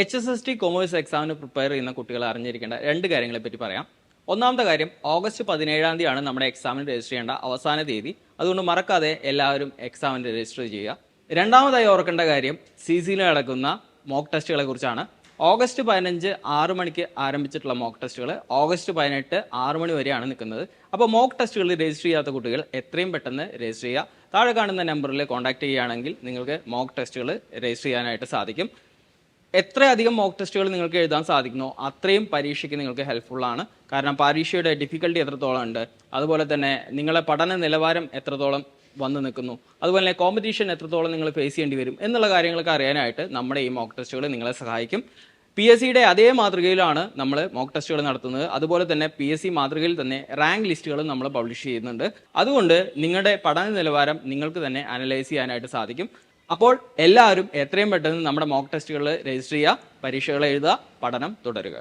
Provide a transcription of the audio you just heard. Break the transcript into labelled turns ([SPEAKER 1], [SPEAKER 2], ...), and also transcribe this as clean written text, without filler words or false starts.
[SPEAKER 1] HSST commerce എക്സാമിന് prepare ചെയ്യുന്ന കുട്ടികൾ അറിഞ്ഞിരിക്കേണ്ട രണ്ട് കാര്യങ്ങളെ പറ്റി പറയാം. ഒന്നാമത്തെ കാര്യം, ഓഗസ്റ്റ് 17 തീയതിയാണ് നമ്മുടെ എക്സാമിന് രജിസ്റ്റർ ചെയ്യേണ്ട അവസാന തീയതി. അതുകൊണ്ട് മറക്കാതെ എല്ലാവരും എക്സാമിന് രജിസ്റ്റർ ചെയ്യുക. രണ്ടാമതായി ഓർക്കേണ്ട കാര്യം, CCയിൽ നടക്കുന്ന മോക്ക് ടെസ്റ്റുകളെ കുറിച്ചാണ്. ഓഗസ്റ്റ് 15 6 മണിക്ക് ആരംഭിച്ചിട്ടുള്ള മോക്ക് ടെസ്റ്റുകൾ ഓഗസ്റ്റ് 18 6 മണി വരെയാണ് നിൽക്കുന്നത്. അപ്പോൾ മോക്ക് ടെസ്റ്റുകളിൽ രജിസ്റ്റർ ചെയ്യാത്ത കുട്ടികൾ എത്രയും പെട്ടെന്ന് രജിസ്റ്റർ ചെയ്യുക. താഴെ കാണുന്ന നമ്പറിൽ കോൺടാക്ട് ചെയ്യുകയാണെങ്കിൽ നിങ്ങൾക്ക് മോക്ക് ടെസ്റ്റുകൾ രജിസ്റ്റർ ചെയ്യാനായിട്ട് സാധിക്കും. എത്രയധികം മോക്ക് ടെസ്റ്റുകൾ നിങ്ങൾക്ക് എഴുതാൻ സാധിക്കുന്നോ അത്രയും പരീക്ഷയ്ക്ക് നിങ്ങൾക്ക് ഹെൽപ്ഫുൾ ആണ്. കാരണം പരീക്ഷയുടെ ഡിഫിക്കൽട്ടി എത്രത്തോളം ഉണ്ട്, അതുപോലെ തന്നെ നിങ്ങളുടെ പഠന നിലവാരം എത്രത്തോളം വന്നു നിൽക്കുന്നു, അതുപോലെ തന്നെ കോമ്പറ്റീഷൻ എത്രത്തോളം നിങ്ങൾ ഫേസ് ചെയ്യേണ്ടി വരും എന്നുള്ള കാര്യങ്ങളൊക്കെ അറിയാനായിട്ട് നമ്മുടെ ഈ മോക്ക് ടെസ്റ്റുകൾ നിങ്ങളെ സഹായിക്കും. PSCയുടെ അതേ മാതൃകയിലാണ് നമ്മൾ മോക്ക് ടെസ്റ്റുകൾ നടത്തുന്നത്. അതുപോലെ തന്നെ PSC മാതൃകയിൽ തന്നെ റാങ്ക് ലിസ്റ്റുകളും നമ്മൾ പബ്ലിഷ് ചെയ്യുന്നുണ്ട്. അതുകൊണ്ട് നിങ്ങളുടെ പഠന നിലവാരം നിങ്ങൾക്ക് തന്നെ അനലൈസ് ചെയ്യാനായിട്ട് സാധിക്കും. അപ്പോൾ എല്ലാവരും എത്രയും പെട്ടെന്ന് നമ്മുടെ മോക്ക് ടെസ്റ്റുകളിൽ രജിസ്റ്റർ ചെയ്യുക, പരീക്ഷകൾ എഴുതുക, പഠനം തുടരുക.